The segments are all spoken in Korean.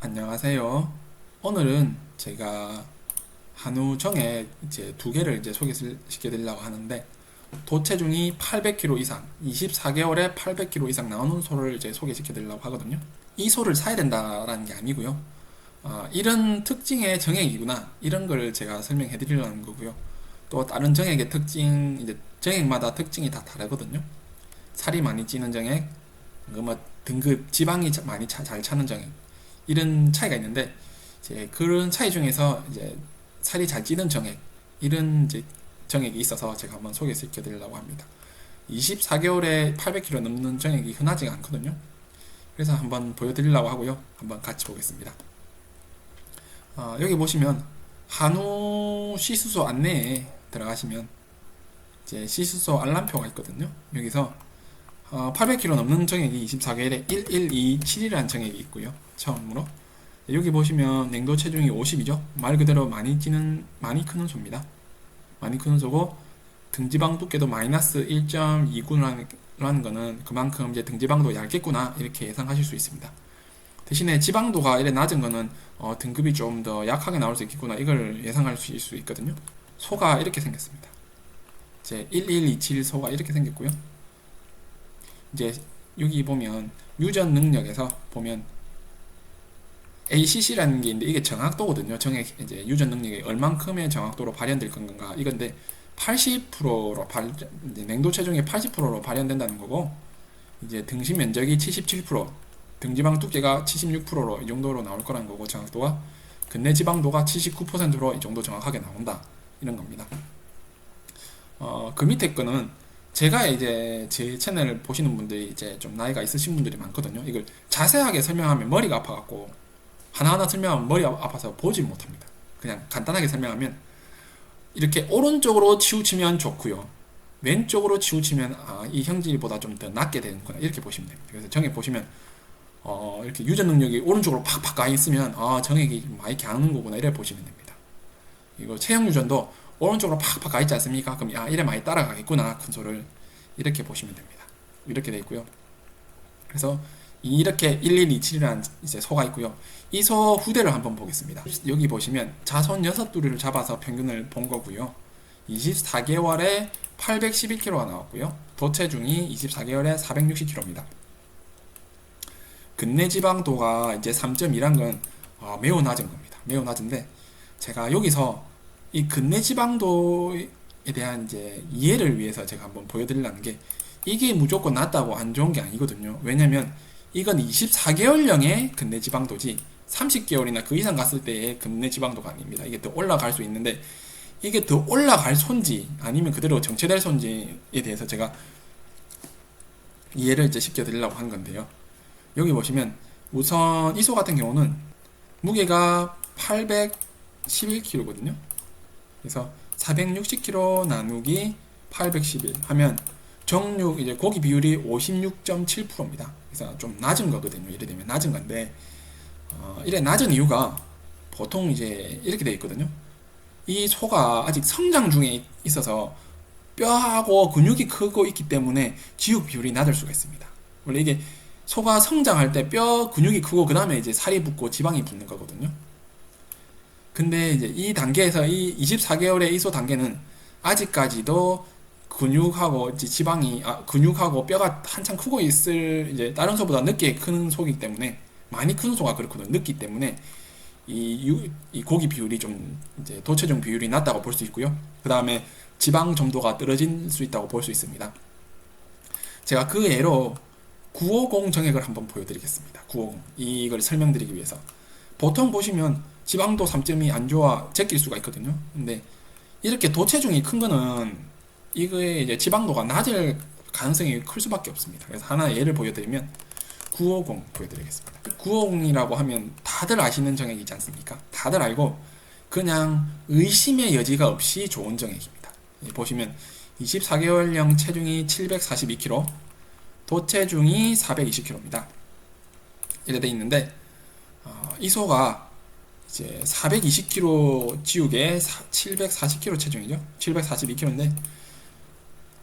안녕하세요. 오늘은 제가 한우 정액 이제 두 개를 이제 소개시켜 드리려고 하는데, 도체중이 800kg 이상, 24개월에 800kg 이상 나오는 소를 이제 소개시켜 드리려고 하거든요. 이 소를 사야 된다라는 게 아니고요. 이런 특징의 정액이구나, 이런 걸 제가 설명해 드리려는 거고요. 또 다른 정액의 특징, 이제 정액마다 특징이 다 다르거든요. 살이 많이 찌는 정액, 뭐 등급 지방이 많이 잘 차는 정액, 이런 차이가 있는데, 이제 그런 차이 중에서 이제 살이 잘 찌는 정액, 이런 이제 정액이 있어서 제가 한번 소개시켜 드리려고 합니다. 24개월에 800kg 넘는 정액이 흔하지가 않거든요. 그래서 한번 보여드리려고 하고요. 한번 같이 보겠습니다. 여기 보시면 한우 시수소 안내에 들어가시면 이제 시수소 알람표가 있거든요. 여기서 800kg 넘는 정액이 24개월에 1127이라는 정액이 있고요. 처음으로 여기 보시면 냉도 체중이 50이죠. 말 그대로 많이 크는 소입니다. 많이 크는 소고, 등지방 두께도 마이너스 1.29라는 거는 그만큼 이제 등지방도 얇겠구나, 이렇게 예상하실 수 있습니다. 대신에 지방도가 이래 낮은 거는 등급이 좀 더 약하게 나올 수 있겠구나, 이걸 예상할 수 있거든요. 소가 이렇게 생겼습니다. 이제 1127 소가 이렇게 생겼고요. 이제 여기 보면 유전 능력에서 보면 ACC라는 게 있는데, 이게 정확도거든요. 이제 유전 능력이 얼만큼의 정확도로 발현될 건가, 이건데 80%로 이제 냉도 체중의 80%로 발현된다는 거고, 이제 등심 면적이 77%, 등지방 두께가 76%로 이 정도로 나올 거라는 거고, 정확도가 근내 지방도가 79%로 이 정도 정확하게 나온다, 이런 겁니다. 그 밑에 거는 제가 이제 제 채널을 보시는 분들이 이제 좀 나이가 있으신 분들이 많거든요. 이걸 자세하게 설명하면 머리가 아파갖고, 하나하나 설명하면 머리 아파서 보질 못합니다. 그냥 간단하게 설명하면, 이렇게 오른쪽으로 치우치면 좋고요, 왼쪽으로 치우치면 이 형질보다 좀 더 낮게 되는구나, 이렇게 보시면 됩니다. 그래서 정액 보시면 이렇게 유전 능력이 오른쪽으로 팍팍 가 있으면 정액이 많이 가는 거구나, 이래 보시면 됩니다. 이거 체형 유전도 오른쪽으로 팍팍 가 있지 않습니까? 그럼 이래 많이 따라가겠구나, 큰 소를, 이렇게 보시면 됩니다. 이렇게 돼 있고요. 그래서 이렇게 1127이라는 이제 소가 있고요. 이 소 후대를 한번 보겠습니다. 여기 보시면 자손 6두리를 잡아서 평균을 본 거고요. 24개월에 811kg가 나왔고요. 도체중이 24개월에 460kg입니다. 근내 지방도가 이제 3.2란 건 매우 낮은 겁니다. 매우 낮은데, 제가 여기서 이 근내 지방도에 대한 이제 이해를 위해서 제가 한번 보여드리려는 게, 이게 무조건 낮다고 안 좋은 게 아니거든요. 왜냐면 이건 24개월령의 근내 지방도지 30개월이나 그 이상 갔을 때의 근내 지방도가 아닙니다. 이게 더 올라갈 수 있는데, 이게 더 올라갈 손지 아니면 그대로 정체될 손지에 대해서 제가 이해를 이제 시켜드리려고 한 건데요. 여기 보시면 우선 이소 같은 경우는 무게가 811kg거든요. 그래서 460kg 나누기 811 하면 정육, 이제 고기 비율이 56.7%입니다. 그래서 좀 낮은 거거든요. 이래 되면 낮은 건데, 이래 낮은 이유가 보통 이제 이렇게 되어 있거든요. 이 소가 아직 성장 중에 있어서 뼈하고 근육이 크고 있기 때문에 지육 비율이 낮을 수가 있습니다. 원래 이게 소가 성장할 때 뼈 근육이 크고 그 다음에 이제 살이 붙고 지방이 붙는 거거든요. 근데 이제 이 단계에서, 이 24개월의 이소 단계는 아직까지도 근육하고 이제 근육하고 뼈가 한창 크고 있을, 이제 다른 소보다 늦게 크는 소이기 때문에, 많이 크는 소가 그렇거든요. 늦기 때문에 이 고기 비율이 좀 이제 도체중 비율이 낮다고 볼 수 있고요. 그 다음에 지방 점도가 떨어질 수 있다고 볼 수 있습니다. 제가 그 예로 950 정액을 한번 보여드리겠습니다. 950, 이걸 설명드리기 위해서. 보통 보시면 지방도 3점이 안 좋아 제낄 수가 있거든요. 근데 이렇게 도체중이 큰 거는 이거의 이제 지방도가 낮을 가능성이 클 수밖에 없습니다. 그래서 하나 예를 보여드리면 950 보여드리겠습니다. 950이라고 하면 다들 아시는 정액이지 않습니까? 다들 알고 그냥 의심의 여지가 없이 좋은 정액입니다. 보시면 24개월령 체중이 742kg, 도체중이 420kg입니다. 이래 돼 있는데, 이 소가 이제 420kg 지우개 740kg 체중이죠. 742kg인데,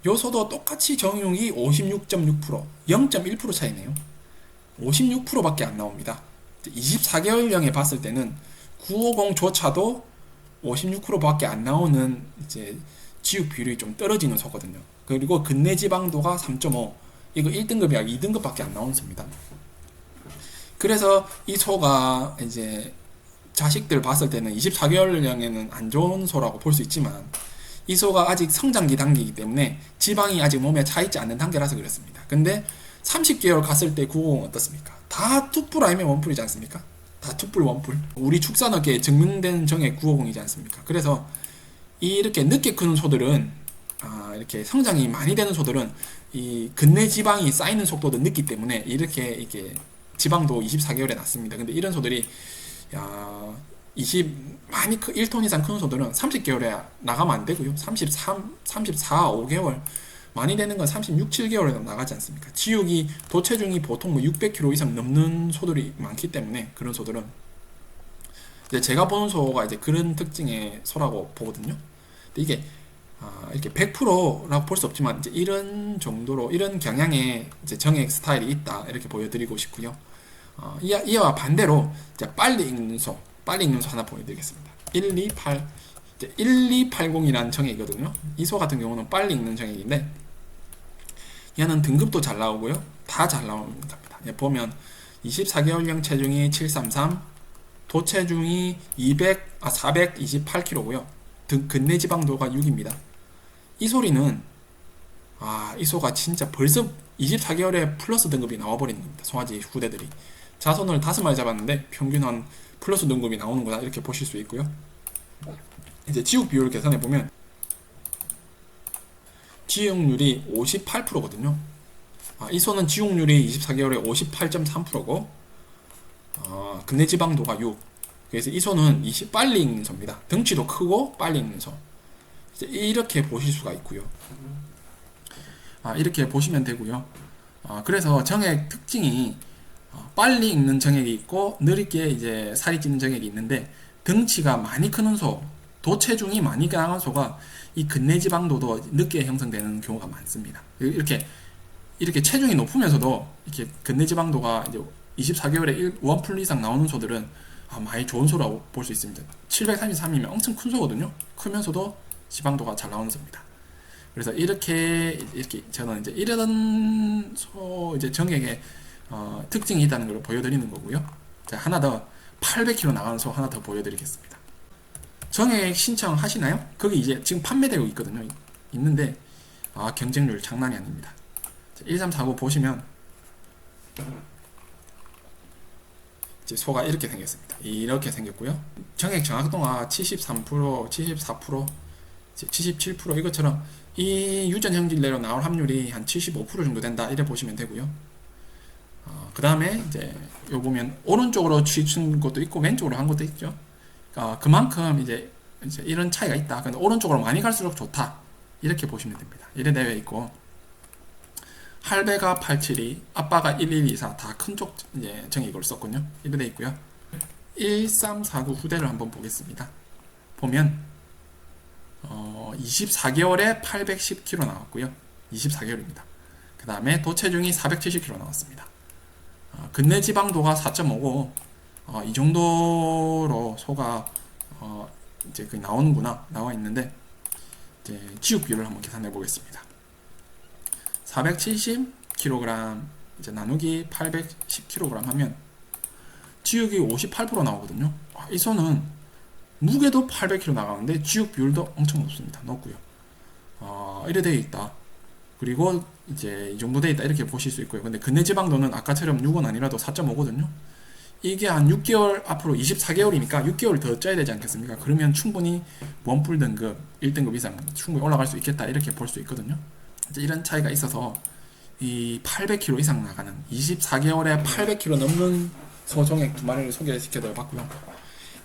요 소도 똑같이 정육이 56.6%, 0.1% 차이네요. 56%밖에 안 나옵니다. 24개월령에 봤을 때는 950조차도 56%밖에 안 나오는 이제 지육 비율이 좀 떨어지는 소거든요. 그리고 근내 지방도가 3.5, 이거 1등급이 아니라 2등급밖에 안 나오는 소입니다. 그래서 이 소가 이제 자식들 봤을 때는 24개월령에는 안 좋은 소라고 볼 수 있지만, 이 소가 아직 성장기 단계이기 때문에 지방이 아직 몸에 차 있지 않는 단계라서 그렇습니다. 근데 30개월 갔을 때 950은 어떻습니까? 다 투뿔 아니면 원뿔이지 않습니까? 다 투뿔 원뿔. 우리 축산업계에 증명된 정액 950이지 않습니까? 그래서 이렇게 늦게 크는 소들은, 이렇게 성장이 많이 되는 소들은 이 근내 지방이 쌓이는 속도도 늦기 때문에 이렇게 지방도 24개월에 났습니다. 근데 이런 소들이 많이 1톤 이상 큰 소들은 30개월에 나가면 안 되고요. 34, 5개월, 많이 되는 건 36, 7개월에 나가지 않습니까? 지육이, 도체중이 보통 600kg 이상 넘는 소들이 많기 때문에, 그런 소들은 이제 제가 보는 소가 이제 그런 특징의 소라고 보거든요. 근데 이게 이렇게 100%라고 볼 수 없지만, 이제 이런 정도로, 이런 경향의 이제 정액 스타일이 있다, 이렇게 보여드리고 싶고요. 이와 반대로 이제 빨리 익는 소 하나 보여드리겠습니다. 1280이라는 정액이거든요. 이 소 같은 경우는 빨리 익는 정액인데, 얘는 등급도 잘 나오고요, 다 잘 나오는 겁니다. 보면 24개월령 체중이 733, 도체중이 428kg고요. 근내 지방도가 6입니다. 이 소리는 이 소가 진짜 벌써 24개월에 플러스 등급이 나와버리는 겁니다. 송아지 후대들이. 자손을 5마리 잡았는데 평균 한 플러스 등급이 나오는구나, 이렇게 보실 수 있고요. 이제 지육 비율을 계산해 보면 지육률이 58%거든요. 이 소는 지육률이 24개월에 58.3%고, 근내 지방도가 6. 그래서 이 소는 빨리 익는 소입니다. 덩치도 크고 빨리 익는 소. 이렇게 보실 수가 있고요. 이렇게 보시면 되고요. 그래서 정액 특징이 빨리 익는 정액이 있고 느리게 이제 살이 찌는 정액이 있는데, 덩치가 많이 크는 소, 도체중이 많이 강한 소가 이 근내 지방도도 늦게 형성되는 경우가 많습니다. 이렇게 체중이 높으면서도 이렇게 근내 지방도가 이제 24개월에 원풀 이상 나오는 소들은 많이 좋은 소라고 볼 수 있습니다. 733이면 엄청 큰 소거든요. 크면서도 지방도가 잘 나오는 소입니다. 그래서 이렇게 저는 이제 이런 소 이제 정액의 특징이 있다는 걸 보여드리는 거고요. 자, 하나 더 800kg 나가는 소 하나 더 보여드리겠습니다. 정액 신청하시나요? 거기 이제 지금 판매되고 있거든요. 있는데 경쟁률 장난이 아닙니다. 1349 보시면 이제 소가 이렇게 생겼습니다. 이렇게 생겼고요. 정액 정확도가 73%, 74%, 77% 이것처럼 이 유전 형질내로 나올 확률이 한 75% 정도 된다, 이래 보시면 되고요. 그 다음에 이제 요 보면 오른쪽으로 치는 것도 있고 왼쪽으로 한 것도 있죠. 그만큼 이제 이런 차이가 있다. 근데 오른쪽으로 많이 갈수록 좋다, 이렇게 보시면 됩니다. 이래 되어 있고, 할배가 872, 아빠가 1124, 다 큰 쪽 이제 정액을 썼군요. 이래 되어 있고요. 1349 후대를 한번 보겠습니다. 보면 24개월에 810kg 나왔고요. 24개월입니다. 그 다음에 도체중이 470kg 나왔습니다. 근내 지방도가 4.5고, 이 정도로 소가 이제 나오는구나, 나와 있는데, 이제 지육 비율을 한번 계산해 보겠습니다. 470kg 이제 나누기 810kg 하면 지육이 58% 나오거든요. 이 소는 무게도 800kg 나가는데 지육 비율도 엄청 높습니다. 높고요. 이래 되어 있다. 그리고 이제 이 정도 되어 있다, 이렇게 보실 수 있고요. 근데 근내 지방도는 아까처럼 6은 아니라도 4.5거든요. 이게 한 6개월 앞으로 24개월이니까 6개월 더 쪄야 되지 않겠습니까? 그러면 충분히 원뿔 등급 1등급 이상 충분히 올라갈 수 있겠다, 이렇게 볼 수 있거든요. 이제 이런 차이가 있어서 이 800kg 이상 나가는 24개월에 800kg 넘는 소정액 2마리를 소개시켜 봤고요.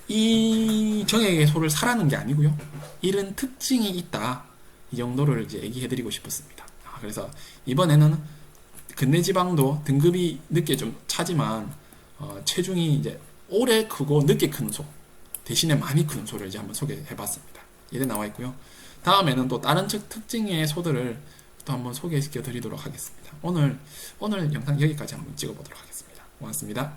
이 정액의 소를 사라는 게 아니고요. 이런 특징이 있다, 이 정도를 이제 얘기해드리고 싶었습니다. 그래서 이번에는 근내 지방도 등급이 늦게 좀 차지만 체중이 이제 오래 크고 늦게 크는 소 대신에 많이 크는 소를 이제 한번 소개해봤습니다. 이래 나와 있고요. 다음에는 또 다른 특징의 소들을 또 한번 소개시켜 드리도록 하겠습니다. 오늘 영상 여기까지 한번 찍어보도록 하겠습니다. 고맙습니다.